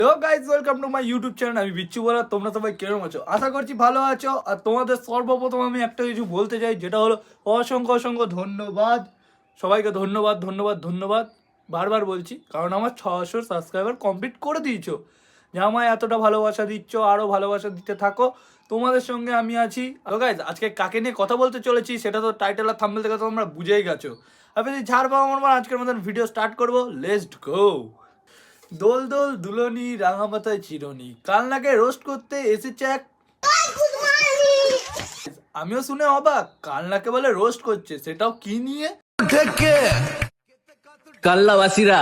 Hello guys, welcome to my YouTube channel. আমি বিচ্ছু বলা। তোমরা সবাই কেমন আছো? আশা করছি ভালো আছো। আর তোমাদের সর্বপ্রথম আমি একটা কিছু বলতে চাই, যেটা হলো অসংখ্য অসংখ্য ধন্যবাদ। সবাইকে ধন্যবাদ ধন্যবাদ ধন্যবাদ বারবার বলছি, কারণ আমার 600 সাবস্ক্রাইবার কমপ্লিট করে দিয়েছো। যে আমায় এতটা ভালোবাসা দিচ্ছ, আরও ভালোবাসা দিতে থাকো। তোমাদের সঙ্গে আমি আছি। হ্যালো গাইস, আজকে কাকে নিয়ে কথা বলতে চলেছি সেটা তো টাইটেল আর থাম্বনেল থেকে তোমরা বুঝেই গেছো। আমি ঝাড় পাবো আমার আজকের মতন ভিডিও স্টার্ট করবো। Let's go. দোল দোল দুলনি রাঙামাথায় চিরনি, কালনাকে রোস্ট করতে এসেছে এক। আমিও শুনে অবাক, কালনাকে বলে রোস্ট করছে, সেটাও কি নিয়ে? কাল্লাবাসীরা,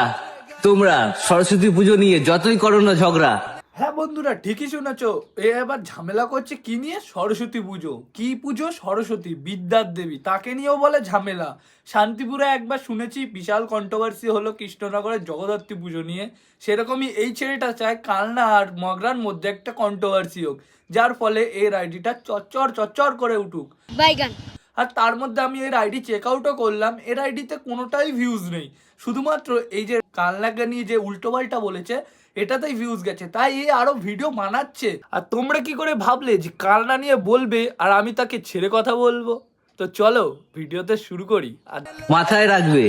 তোমরা সরস্বতী পুজো নিয়ে যতই করো না ঝগড়া, হ্যাঁ বন্ধুরা, ঠিকই শুনেছো। এ এবার ঝামেলা করছে কি নিয়ে? সরস্বতী পুজো। কি পুজো? সরস্বতী, বিদ্যার দেবী, তাকে নিয়েও বলে ঝামেলা। শান্তিপুরে একবার শুনেছি বিশাল কন্ট্রোভার্সি হলো কৃষ্ণনগরের জগদ্ধাত্রী পুজো নিয়ে। সেরকমই এই ছেলেটা চায় কালনা আর মগরার মধ্যে একটা কন্ট্রোভার্সি হোক, যার ফলে এর আইডিটা চচ্চর চচ্চর করে উঠুক। বাইগান। আর তার মধ্যে আমি এর আইডি চেক আউটও করলাম, এর আইডিতে কোনোটাই ভিউজ নেই। শুধুমাত্র এই যে কালনাকে নিয়ে যে উল্টোপাল্টা বলেছে, এটাতেই ভিউজ গেছে, তাই এ আরো ভিডিও বানাচ্ছে। আর তোমরা কি করে ভাবলে যে কালনা নিয়ে বলবে আর আমি তাকে ছেড়ে কথা বলবো? তো চলো ভিডিওতে শুরু করি। আর মাথায় রাখবে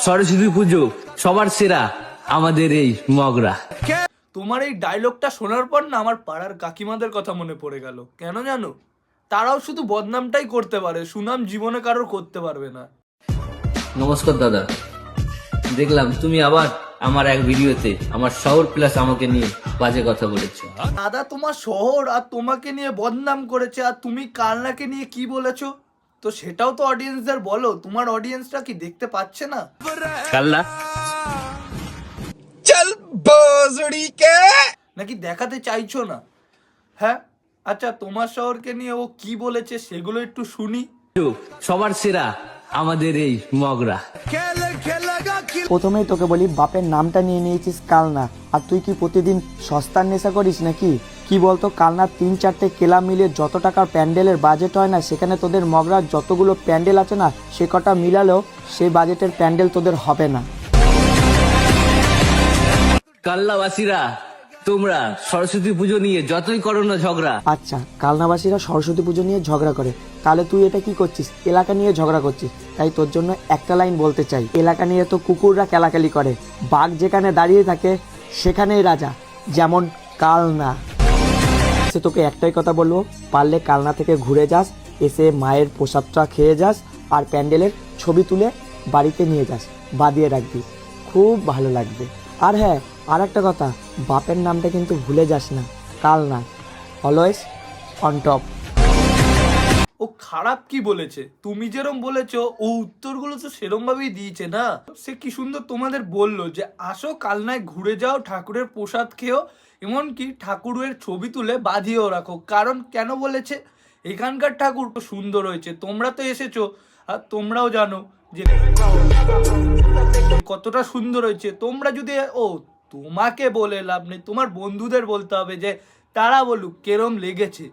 সরস্বতী পুজো সবার সেরা আমাদের এই মগরা। তোমার এই ডায়লগটা শোনার পর না আমার পাড়ার কাকিমাদের কথা মনে পড়ে গেল। কেন জানো? তারাও শুধু বদনামটাই করতে পারে, সুনাম জীবনে কারোর করতে পারবে না। নমস্কার দাদা, দেখলাম তুমি আবার আমার এক ভিডিওতে আমার শহর প্লাস আমাকে নিয়ে বাজে কথা বলেছো। দাদা তোমার শহর আর তোমাকে নিয়ে বদনাম করেছে, আর তুমি কালনাকে নিয়ে কি বলেছো? তো সেটাও তো অডিয়েন্সদের বলো। তোমার অডিয়েন্সরা কি দেখতে পাচ্ছে না? কাল্লা নাকি দেখাতে চাইছো না? হ্যাঁ, আচ্ছা তোমার শহরকে নিয়ে ও কি বলেছে সেগুলো একটু শুনি। সবার সেরা আমাদের এই মগরা। প্রথমেই তোকে বলি, বাপের নামটা নিয়ে নিয়েছিস কালনা, আর তুই কি প্রতিদিন সস্তার নেশা করিস নাকি? কি বলতো, কালনার 3-4টে ক্লাব মিলিয়ে যত টাকার প্যান্ডেলের বাজেট হয় না, সেখানে তোদের মগরার যতগুলো প্যান্ডেল আছে না, সে কটা মিলালেও সেই বাজেটের প্যান্ডেল তোদের হবে না। কাল্লাবাসীরা, তোমরা সরস্বতী পুজো নিয়ে যতই করো না ঝগড়া, আচ্ছা, কালনাবাসীরা সরস্বতী পুজো নিয়ে ঝগড়া করে, তাহলে তুই এটা কি করছিস? এলাকা নিয়ে ঝগড়া করছিস। তাই তোর জন্য একটা লাইন বলতে চাই, এলাকা নিয়ে তো কুকুররা কেলাকেলি করে, বাঘ যেখানে দাঁড়িয়ে থাকে সেখানেই রাজা, যেমন কালনা। সে তোকে একটাই কথা বলবো, পারলে কালনা থেকে ঘুরে যাস, এসে মায়ের প্রসাদটা খেয়ে যাস, আর প্যান্ডেলের ছবি তুলে বাড়িতে নিয়ে যাস, বাদিয়ে রাখবি, খুব ভালো লাগবে। আর হ্যাঁ, আর একটা কথা, বাপের নামটা কিন্তু ভুলে যাস না। Kalna always on top. ও খারাপ কি বলেছে? তুমি যেরকম বলেছো ও উত্তরগুলো তো সেরকম ভাবেই দিয়েছে না। সে কি সুন্দর তোমাদের বললো যে আসো কালনায় ঘুরে যাও, ঠাকুরের প্রসাদ খেও, এমনকি ঠাকুরের ছবি তুলে বাঁধিয়েও রাখো। কারণ কেন বলেছে? এখানকার ঠাকুর তো সুন্দর হয়েছে। তোমরা তো এসেছো আর তোমরাও জানো যে কতটা সুন্দর হয়েছে। তোমরা যদি তোমাকে বলে লাভ নেই, তোমার বন্ধুদের বলতে হবে যে তারা বলুক কেরম লেগেছে।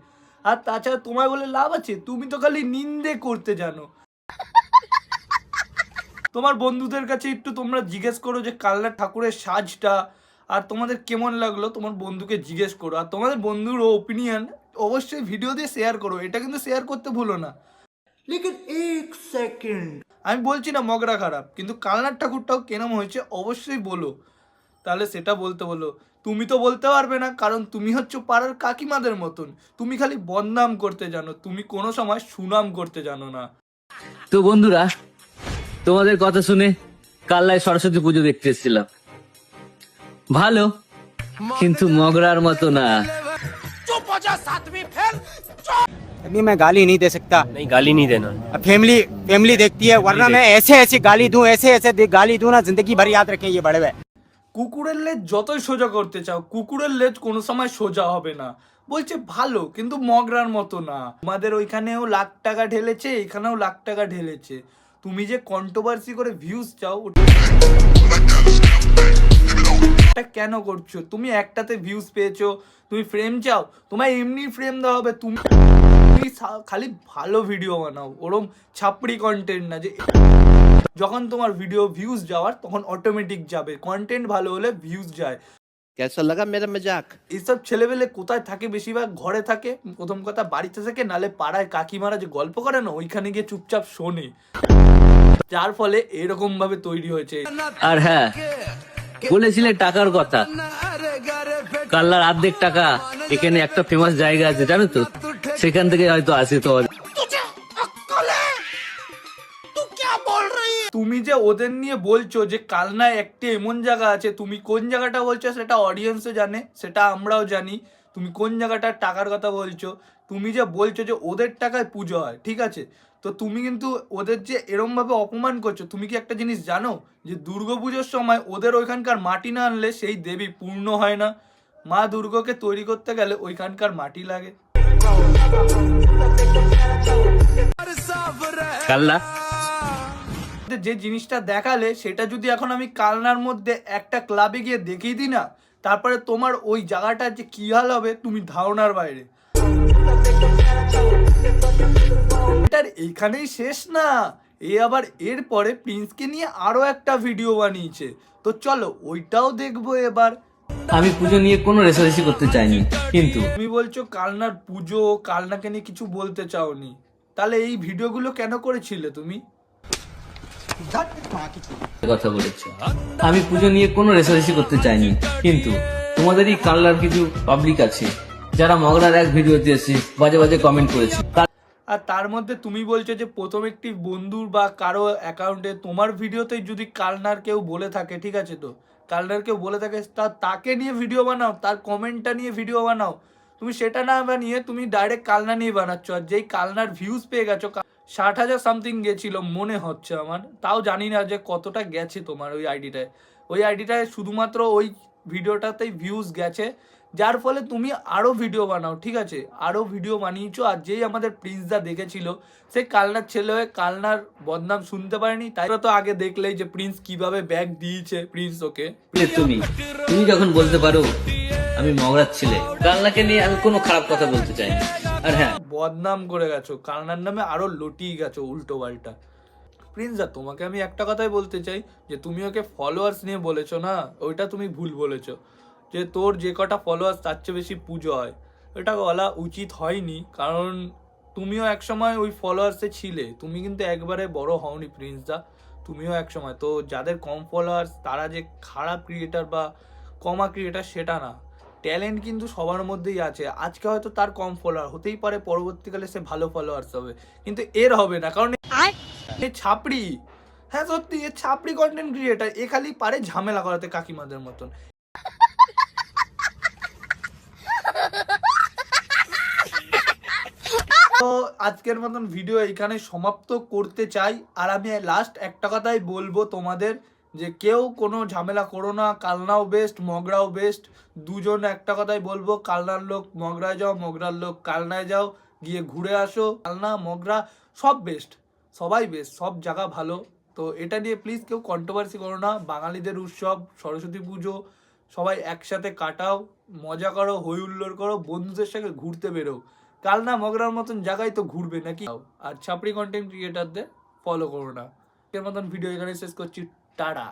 আর তাছাড়া তোমায় বলে লাভ আছে? তুমি তো খালি নিন্দে করতে জানো। তোমার বন্ধুদের কাছে একটু তোমরা জিজ্ঞেস করো যে কালনা ঠাকুরের সাজটা আর তোমাদের কেমন লাগলো, তোমার বন্ধুকে জিজ্ঞেস করো। আর তোমাদের বন্ধুর ওপিনিয়ন অবশ্যই ভিডিও দিয়ে শেয়ার করো, এটা কিন্তু শেয়ার করতে ভুলো না। লেকিন এক সেকেন্ড, আমি বলছি না মগরা খারাপ, কিন্তু কালনার ঠাকুরটাও কেরম হয়েছে অবশ্যই বলো। তাহলে সেটা বলতে বলো। তুমি তো বলতে পারবে না, কারণ তুমি হচ্ছে পাড়ার কাকিমাদের মতন। তুমি খালি বদনাম করতে জানো, তুমি কোনো সময় সুনাম করতে জানো না। তো বন্ধুরা, তোমাদের কথা শুনে কাল্লায় সরস্বতী পুজো দেখতে এসেছিলাম। ভালো, কিন্তু মগরার মতো না। अभी मैं गाली नहीं दे सकता। नहीं, गाली नहीं देना। फैमिली फैमिली देखती है, वरना मैं ऐसे ऐसे गाली दूं, ऐसे ऐसे गाली दूं ना, जिंदगी भर याद रखें ये बड़े हुए। কুকুরের লেজ যতই সোজা করতে চাও, কুকুরের লেজ কোনো সময় সোজা হবে না। বলছে ভালো, কিন্তু মগরার মতো না। আমাদের ওইখানেও লাখ টাকা ঢেলেছে, এখানেও লাখ টাকা ঢেলেছে। তুমি যে কন্ট্রোভার্সি করে ভিউজ চাও, ওটা কেন করছো? তুমি একটাতে ভিউজ পেয়েছো, তুমি ফ্রেম চাও, তোমায় এমনি ফ্রেম দেওয়া হবে। তুমি খালি ভালো ভিডিও বানাও, ওরম ছাপড়ি কন্টেন্ট না যে যখন তোমার ভিডিও ভিউজ যাওয়ার তখন অটোমেটিক যাবে। কন্টেন্ট ভালো হলে ভিউজ যায়। कैसा लगा मेरा मजाक? এইসব ছেলেবেলে কোথায় থাকে? বেশিরভাগ ঘরে থাকে, প্রথম কথা বাড়িতে থাকে, নালে পাড়ায় কাকিমারা যে গল্প করে না ওইখানে গিয়ে চুপচাপ শোনে, যার ফলে এরকম ভাবে তৈরি হয়েছে। আর হ্যাঁ, বলেছিলে টাকার কথা, কাল্লার অর্ধেক টাকা এখানে একটা ফেমাস জায়গা আছে জানো তো, সেখান থেকে হয়তো আসে তো। তুমি যে ওদের নিয়ে বলছো যে কালনায় একটি এমন জায়গা আছে, তুমি কোন জায়গাটা বলছো সেটা অডিয়েন্সও জানে, সেটা আমরাও জানি তুমি কোন জায়গাটার টাকার কথা বলছো। তুমি যে বলছো যে ওদের টাকায় পুজো হয়, ঠিক আছে, তো তুমি কিন্তু ওদের যে এরম ভাবে অপমান করছো, তুমি কি একটা জিনিস জানো যে দুর্গাপুজোর সময় ওদের ওইখানকার মাটি না আনলে সেই দেবী পূর্ণ হয় না। মা দুর্গাকে তৈরি করতে গেলে ওইখানকার মাটি লাগে। কাল্লা যে জিনিসটা দেখালে সেটা যদি এখন আমি কালনার মধ্যে একটা ক্লাবে গিয়ে দেখিয়ে দিই না, তারপরে তোমার ওই জায়গাটার যে কি হাল হবে তুমি ধারণার বাইরে। এটার এইখানেই শেষ না, এ আবার এরপরে প্রিন্সকে নিয়ে আরো একটা ভিডিও বানিয়েছে, তো চলো ওইটাও দেখবো এবার। আমি পুজো নিয়ে কোনো রেসারেসি করতে চাইনি, কিন্তু তুমি বলছো কালনার পুজো, কালনাকে নিয়ে কিছু বলতে চাওনি, তাহলে এই ভিডিওগুলো কেন করেছিলে তুমি? কথা বলেছো, আমি পুজো নিয়ে কোনো রেসারেসি করতে চাইনি, কিন্তু তোমাদেরই কাল্লার কিছু পাবলিক আছে যারা মগরার এক ভিডিওতে এসে বাজে বাজে কমেন্ট করেছে। আর তার মধ্যে তুমি বলছো যে প্রথম একটি বন্ধুর বা কারো অ্যাকাউন্টে তোমার ভিডিওতেই যদি কালনার কেউ বলে থাকে, ঠিক আছে, তো কালনার কেউ বলে থাকে তাকে নিয়ে ভিডিও বানাও, তার কমেন্টটা নিয়ে ভিডিও বানাও। তুমি সেটা না বানিয়ে তুমি ডাইরেক্ট কালনা নিয়ে বানাচ্ছ, আর যেই কালনার ভিউজ পেয়ে গেছো 60,000 সামথিং গেছিল মনে হচ্ছে আমার, তাও জানি না যে কতটা গেছে তোমার ওই আইডিটায় শুধুমাত্র ওই ভিডিওটাতেই ভিউজ গেছে, যার ফলে তুমি আরো ভিডিও বানাও, ঠিক আছে, আরো ভিডিও বানিয়েছো। আর যেই আমাদের প্রিন্সদা দেখেছিল, সে কালনার ছেলে হয়ে কালনার বদনাম শুনতে পারেনি, তাই তো আগে দেখলেই যে প্রিন্স কিভাবে ব্যাগ দিয়েছে প্রিন্স ওকে। তুমি তুমি যখন বলতে পারো আমি মগরার ছেলে, কালনাকে নিয়ে আমি কোনো খারাপ কথা বলতে চাইনি। আর হ্যাঁ, বদনাম করে গেছো, কালনার নামে আরো লটিয়ে গেছো উল্টো পাল্টা। প্রিন্সদা তোমাকে আমি একটা কথাই বলতে চাই, যে তুমি ওকে ফলোয়ার্স নিয়ে বলেছো না, ওইটা তুমি ভুল বলেছো, যে তোর যে কটা ফলোয়ার্স তার চেয়ে বেশি পুজো হয়, এটা বলা উচিত হয়নি, কারণ তুমিও একসময় ওই ফলোয়ার্সে ছিলে, তুমি কিন্তু একবারে বড় হওনি প্রিন্সদা, তুমিও একসময়। তো যাদের কম ফলোয়ার্স তারা যে খারাপ ক্রিয়েটার বা কমা ক্রিয়েটার সেটা না, ট্যালেন্ট কিন্তু সবার মধ্যেই আছে। আজকে হয়তো তার কম ফলোয়ার হতেই পারে, পরবর্তীকালে সে ভালো ফলোয়ার্স হবে, কিন্তু এর হবে না, কারণ এ ছাপড়ি। হ্যাঁ সত্যি, এ ছাপড়ি কন্টেন্ট ক্রিয়েটার, এ খালি পারে ঝামেলা করাতে কাকিমাদের মতন। তো আজকের মতন ভিডিও এখানে সমাপ্ত করতে চাই, আর আমি লাস্ট একটা কথাই বলবো তোমাদের, যে কেউ কোনো ঝামেলা করো না, কালনাও বেস্ট মগরাও বেস্ট, দুজন একটা কথাই বলবো, কালনার লোক মগরায় যাও, মগরার লোক কালনায় যাও, গিয়ে ঘুরে আসো, কালনা মগরা সব বেস্ট, সবাই বেস্ট, সব জায়গা ভালো। তো এটা নিয়ে প্লিজ কেউ কন্ট্রোভার্সি করো না, বাঙালিদের উৎসব সরস্বতী পুজো, সবাই একসাথে কাটাও, মজা করো, হই হুল্লোড় করো, বন্ধুদের সাথে ঘুরতে বেরো, কালনা মগরার মতন জায়গায় তো ঘুরবে নাকি। আর ছাপড়ি কন্টেন্ট ক্রিয়েটারদের ফলো করো না। এর মতন ভিডিও এখানে শেষ করছি, টাটা।